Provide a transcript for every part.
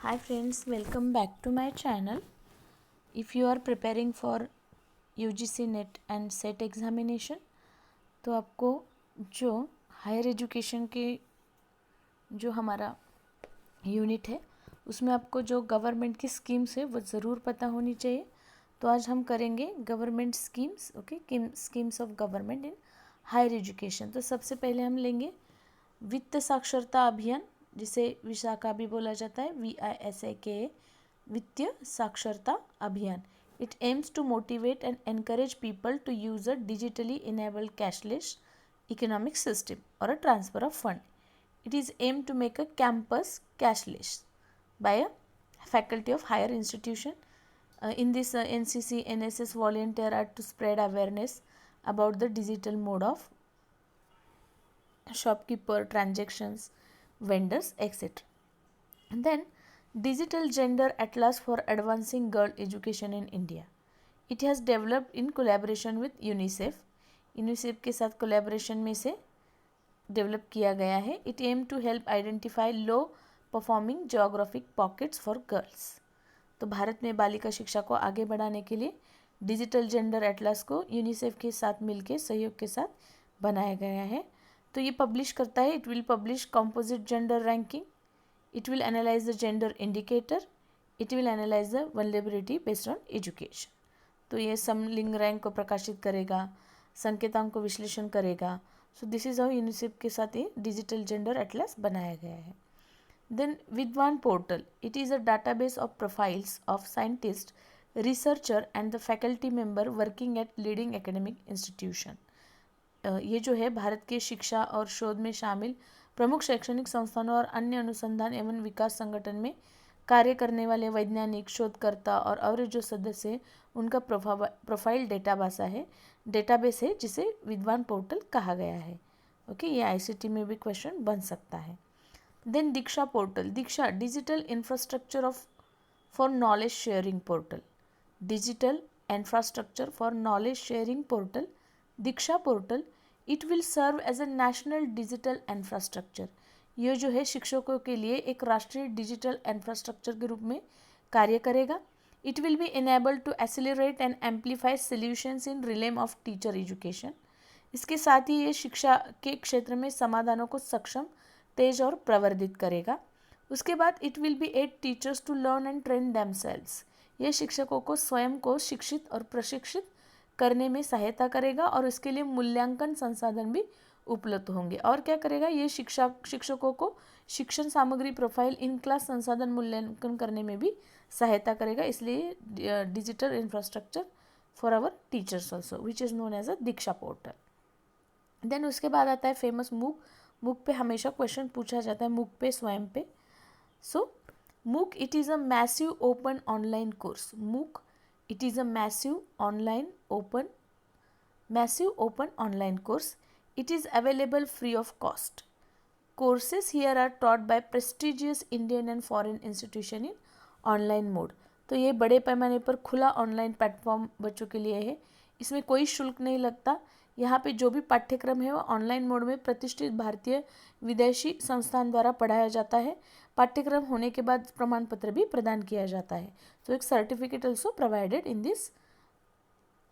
Hi friends, welcome back to my channel. If you are preparing for UGC net and set examination तो आपको जो higher education के जो हमारा unit है उसमें आपको जो गवर्नमेंट की स्कीम्स है वो ज़रूर पता होनी चाहिए। तो आज हम करेंगे government schemes. Schemes of government in higher education. तो सबसे पहले हम लेंगे वित्त साक्षरता अभियान, जिसे विशाखा भी बोला जाता है, VISAKA, वित्तीय साक्षरता अभियान। It aims to motivate and encourage people to use a digitally enabled cashless economic system और a transfer of fund. It is aimed to make a campus cashless by a faculty of higher institution. In this NCC, NSS volunteer are to spread awareness about the digital mode of shopkeeper transactions, vendors, etc. And then Digital Gender Atlas for Advancing Girl Education in India. It has developed in collaboration with UNICEF. UNICEF के साथ collaboration में से develop किया गया है. It aim to help identify low performing geographic pockets for girls. तो भारत में बालिका शिक्षा को आगे बढ़ाने के लिए डिजिटल जेंडर एटलस को यूनिसेफ के साथ मिलकर सहयोग के साथ बनाया गया है. तो ये पब्लिश करता है. It will publish composite gender ranking, it will analyse the gender indicator, it will analyse the vulnerability based on education. तो ये समलिंग रैंक को प्रकाशित करेगा, संकेतांक को विश्लेषण करेगा. सो दिस इज हाउ यूनिसेफ के साथ ये डिजिटल जेंडर एटलस बनाया गया है. देन विद्वान portal, it is a database of profiles of scientist, researcher and the faculty member working at leading academic institution. ये जो है भारत के शिक्षा और शोध में शामिल प्रमुख शैक्षणिक संस्थानों और अन्य अनुसंधान एवं विकास संगठन में कार्य करने वाले वैज्ञानिक, शोधकर्ता और जो सदस्य हैं उनका प्रोफाइल डेटाबेस है जिसे विद्वान पोर्टल कहा गया है. ओके, ये ICT में भी क्वेश्चन बन सकता है. Then Diksha portal, Diksha digital infrastructure for knowledge sharing portal, digital infrastructure for knowledge sharing portal, Diksha portal. It will serve as a national digital infrastructure. ये जो है शिक्षकों के लिए एक राष्ट्रीय डिजिटल इंफ्रास्ट्रक्चर के रूप में कार्य करेगा. It will be enabled to accelerate and amplify solutions in realm of teacher education. इसके साथ ही ये शिक्षा के क्षेत्र में समाधानों को सक्षम, तेज और प्रवर्धित करेगा. उसके बाद it will be aid teachers to learn and train themselves. ये शिक्षकों को स्वयं को शिक्षित और प्रशिक्षित करने में सहायता करेगा और इसके लिए मूल्यांकन संसाधन भी उपलब्ध होंगे. और क्या करेगा, ये शिक्षकों को शिक्षण सामग्री, प्रोफाइल, इन क्लास संसाधन मूल्यांकन करने में भी सहायता करेगा. इसलिए digital infrastructure for our teachers also which is known as a Diksha portal. Then उसके बाद आता है फेमस मूक. मूक पे हमेशा क्वेश्चन पूछा जाता है, मूक पे, स्वयं पे. सो मूक, it is a massive open online course. मूक, it is a massive open online course. It is available free of cost. Courses here are taught by prestigious Indian and foreign institution in online mode. तो ये बड़े पैमाने पर खुला online platform बच्चों के लिए है. इसमें कोई शुल्क नहीं लगता. यहाँ पे जो भी पाठ्यक्रम है वो ऑनलाइन मोड में प्रतिष्ठित भारतीय विदेशी संस्थान द्वारा पढ़ाया जाता है. पाठ्यक्रम होने के बाद प्रमाण पत्र भी प्रदान किया जाता है. तो एक certificate also provided in this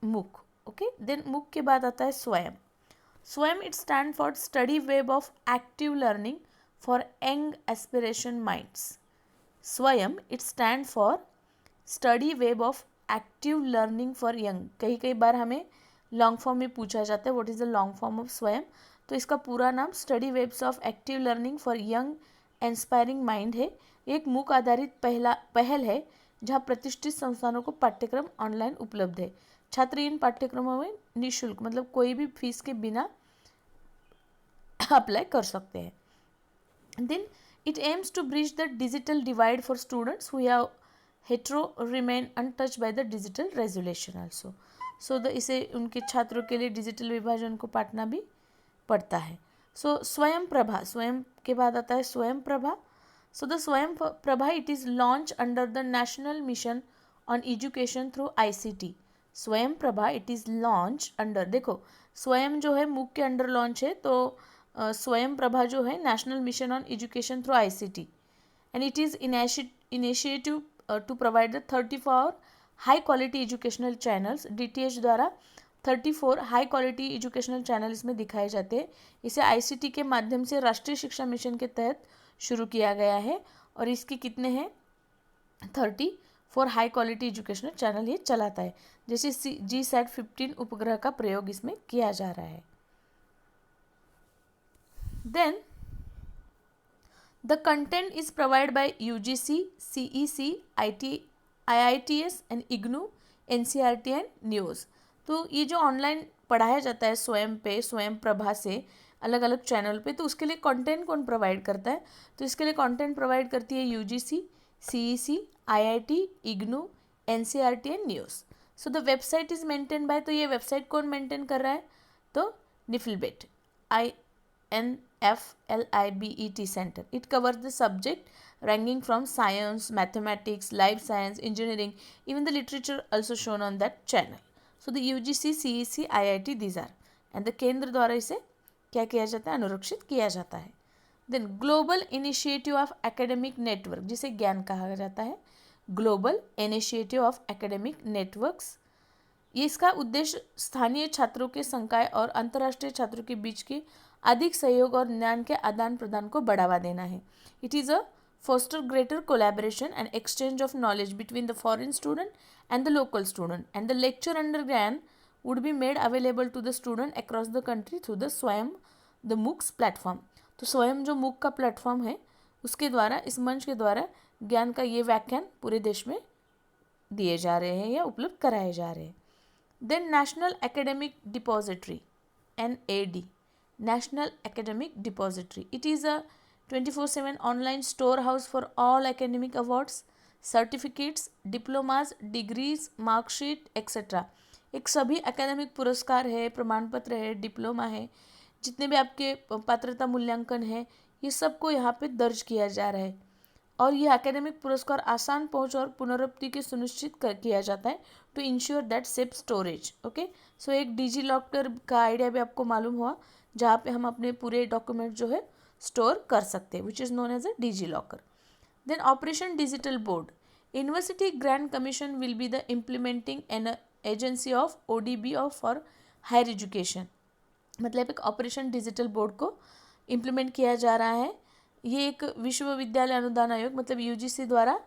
MOOC. Okay, then MOOC के बाद आता है Swayam. Swayam, it stand for study web of active learning for young aspiration minds. Swayam, it stand for study web of active learning for young. कई बार हमें long form में पूछा जाता है what is the long form of Swayam. तो इसका पूरा नाम study webs of active learning for young inspiring mind है. एक मूक आधारित पहल है जहाँ प्रतिष्ठित संस्थानों को पाठ्यक्रम ऑनलाइन उपलब्ध है. छात्र इन पाठ्यक्रमों में निःशुल्क, मतलब कोई भी फीस के बिना अप्लाई कर सकते हैं. Then it aims to bridge the digital divide for students who have hitherto remain untouched by the digital revolution also. So इसे उनके छात्रों के लिए डिजिटल विभाजन को पाटना भी पड़ता है. सो स्वयं प्रभा, स्वयं के बाद आता है स्वयं प्रभा. सो द स्वयं Prabha, it is launch under the national mission on education through ICT. स्वयं Prabha, it is launch under, देखो स्वयं जो है मूक के अंडर लॉन्च है, तो स्वयं प्रभा जो है national mission on education through ICT and it is initiative to provide the 34 high quality educational channels. DTH द्वारा 34 हाई क्वालिटी एजुकेशनल चैनल इसमें दिखाए जाते हैं. इसे ICT के माध्यम से राष्ट्रीय शिक्षा मिशन के तहत शुरू किया गया है और इसके कितने हैं 34 हाई क्वालिटी एजुकेशनल चैनल ये चलाता है. जैसे GSAT-15 उपग्रह का प्रयोग इसमें किया जा रहा है. Then the content is provide by UGC, CEC, IITS and IGNOU, NCERT and news. तो ये जो ऑनलाइन पढ़ाया जाता है स्वयं प्रभा से अलग अलग चैनल पे, तो उसके लिए कंटेंट कौन प्रोवाइड करता है? तो इसके लिए कंटेंट प्रोवाइड करती है UGC, CEC, IIT, IGNOU, NCERT and news. So the website is maintain by, तो ये वेबसाइट कौन मेंटेन कर रहा है? तो निफिलबेट, INFLIBET Center. It covers the subject ranging from science, mathematics, life science, engineering, even the literature also shown on that channel. So the UGC, CEC, IIT these are, and the केंद्र द्वारा इसे क्या किया जाता है? अनुरक्षित किया जाता है. Then global initiative of academic network, जिसे ज्ञान कहा जाता है, global initiative of academic networks. ये इसका उद्देश्य स्थानीय छात्रों के संकाय और अंतर्राष्ट्रीय छात्रों के बीच के अधिक सहयोग और ज्ञान के आदान प्रदान को बढ़ावा देना है. It is a foster greater collaboration and exchange of knowledge between the foreign student and the local student, and the lecture under GYAN would be made available to the student across the country through the स्वयं the MOOCs platform. तो स्वयं जो MOOC का platform है उसके द्वारा, इस मंच के द्वारा ज्ञान का ये व्याख्यान पूरे देश में दिए जा रहे हैं या उपलब्ध कराए जा रहे हैं. Then national academic depository, NAD, National Academic Depository. It is a 24/7 online storehouse for all academic awards, certificates, diplomas, degrees, marksheet, etc. एक सभी एकेडमिक पुरस्कार है, प्रमाण पत्र है, डिप्लोमा है, जितने भी आपके पात्रता मूल्यांकन है, ये सबको यहाँ पे दर्ज किया जा रहा है. और ये एकेडमिक पुरस्कार आसान पहुँच और पुनरुक्ति के सुनिश्चित किया जाता है to ensure that safe storage. Okay, so एक डिजी लॉकर का आइडिया भी आपको मालूम हुआ, जहाँ पे हम अपने पूरे डॉक्यूमेंट जो है स्टोर कर सकते हैं, which is known as a digi locker. Then operation digital board, university grant commission will be the implementing an agency of ODB of for higher education. मतलब एक ऑपरेशन डिजिटल बोर्ड को implement किया जा रहा है. ये एक विश्वविद्यालय अनुदान आयोग मतलब UGC द्वारा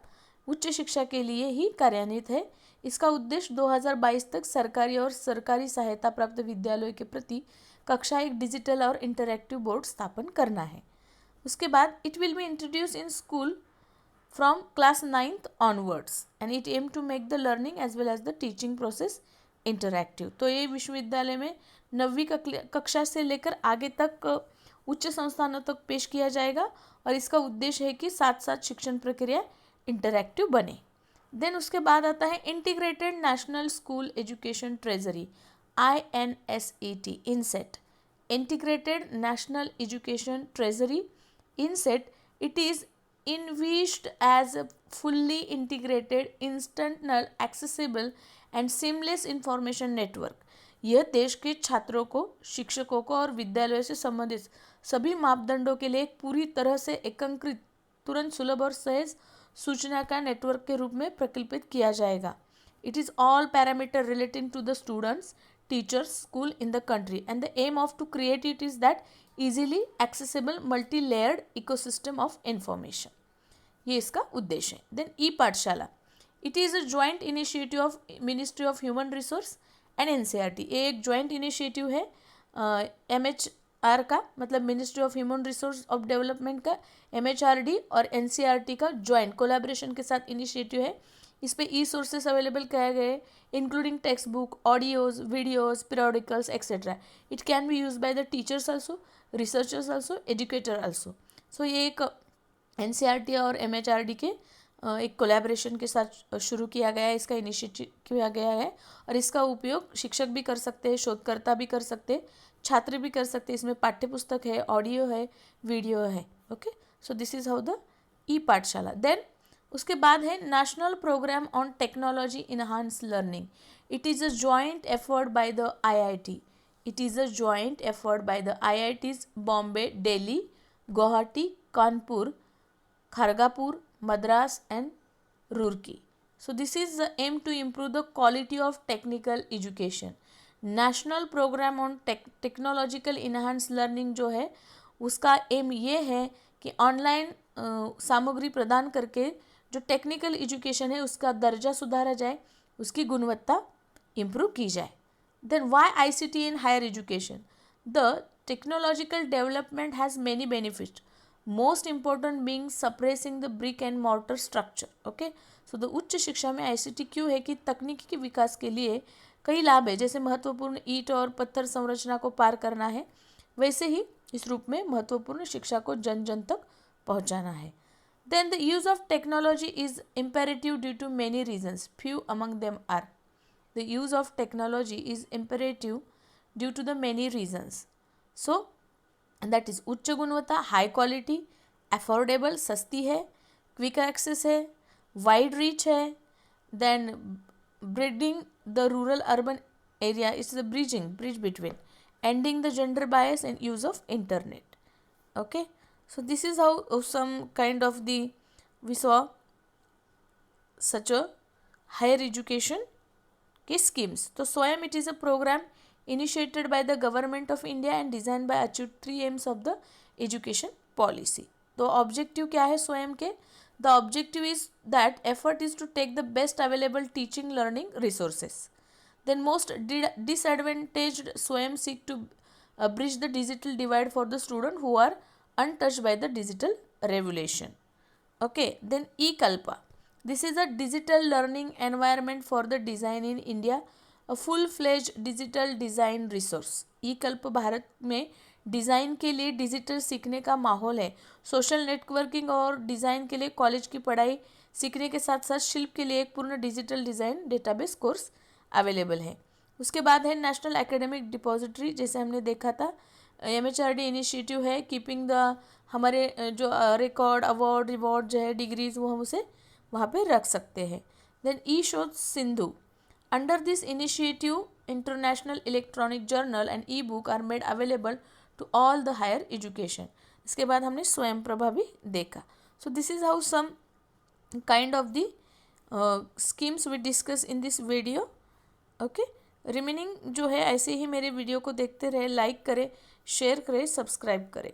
उच्च शिक्षा के लिए ही कार्यान्वित है. इसका उद्देश्य 2022 तक सरकारी और सरकारी सहायता प्राप्त विद्यालयों के प्रति कक्षा एक डिजिटल और इंटरैक्टिव बोर्ड स्थापन करना है. उसके बाद it will be introduce in school from class 9th onwards and it aim to make the learning as well as the teaching process interactive. तो ये विश्वविद्यालय में 9वीं कक्षा से लेकर आगे तक उच्च संस्थानों तक पेश किया जाएगा और इसका उद्देश्य है कि साथ साथ शिक्षण प्रक्रिया इंटरैक्टिव बने. देन उसके बाद आता है integrated national school education treasury, INSET, INSET, Integrated National Education Treasury, INSET. It is envisaged as a fully integrated, instantaneous, accessible and seamless information network. यह देश के छात्रों को, शिक्षकों को और विद्यालयों से संबंधित सभी मापदंडों के लिए एक पूरी तरह से एकीकृत, तुरंत, सुलभ और सहज सूचना का नेटवर्क के रूप में प्रकल्पित किया जाएगा. It is all parameter relating to the students, teachers, school in the country, and the aim of to create it is that easily accessible multi-layered ecosystem of information. ये इसका उद्देश्य है. Then e-पाठशाला, it is a joint initiative of Ministry of Human Resource and NCERT. ये एक joint initiative है MHR का, मतलब ministry of human resource of development का, MHRD और NCERT का ज्वाइंट कोलैबोरेशन के साथ इनिशिएटिव है. इस पे e-सोर्सेस अवेलेबल किए गए, including text book, audios, videos, periodicals etcetera. It can be use by the teachers also, researchers also, educator also. So ये एक NCERT और MHRD के एक कोलैबोरेशन के साथ शुरू किया गया है, इसका इनिशिएटिव किया गया है और इसका उपयोग शिक्षक भी कर सकते हैं, शोधकर्ता भी कर सकते हैं, छात्र भी कर सकते हैं. इसमें पाठ्यपुस्तक है, ऑडियो है, वीडियो है. Okay, so this is how the ePathshala. Then उसके बाद है national programme on technology enhance learning. It is a joint effort by the IIT. It is a joint effort by the IITs Bombay, Delhi, Guwahati, Kanpur, Kharagpur, Madras and Roorkee. So this is the aim to improve the quality of technical education. National programme on technological enhance learning जो है उसका M ये है कि online सामग्री प्रदान करके जो टेक्निकल एजुकेशन है उसका दर्जा सुधारा जाए, उसकी गुणवत्ता इम्प्रूव की जाए. Then why ICT in higher education? The technological development has many benefit, most important being suppressing the brick and mortar structure. Okay, so the उच्च शिक्षा में ICT क्यों है कि तकनीकी के विकास के लिए कई लाभ है. जैसे महत्वपूर्ण ईंट और पत्थर संरचना को पार करना है, वैसे ही इस रूप में महत्वपूर्ण शिक्षा को जन जन तक पहुंचाना है. Then the use of technology is imperative due to many reasons, few among them are. The use of technology is imperative due to the many reasons. So that is उच्च गुणवत्ता, हाई क्वालिटी, अफोर्डेबल सस्ती है, quick access है, wide reach है. Then bridging the rural urban area, it's the bridge between, ending the gender bias and use of internet. Okay, so this is how some kind of the we saw such a higher education के schemes. तो स्वयं it is a program initiated by the government of India and designed by achieve 3 aims of the education policy. तो objective क्या है स्वयं के? The objective is that effort is to take the best available teaching learning resources. Then most disadvantaged swayam seek to bridge the digital divide for the student who are untouched by the digital revolution. Okay, then eKalpa. This is a digital learning environment for the design in India, a full-fledged digital design resource. eKalpa Bharat में design के लिए digital सीखने का माहौल है. Social networking और design के लिए कॉलेज की पढ़ाई सीखने के साथ साथ शिल्प के लिए एक पूर्ण digital design database course available है. उसके बाद है नेशनल एकेडमिक डिपॉजिटरी, जैसे हमने देखा था. MHRD इनिशिएटिव है कीपिंग द हमारे जो रिकॉर्ड अवार्ड रिवॉर्ड जो है डिग्रीज वो हम उसे वहाँ पे रख सकते हैं. Then eShod Sindhu. Under this initiative international electronic journal and ebook are made available to all the higher education. इसके बाद हमने स्वयं प्रभा भी देखा. So this is how some kind of the schemes we discuss in this video. Okay, remaining जो है ऐसे ही मेरे video को देखते रहे, लाइक करें, शेयर करें, सब्सक्राइब करें.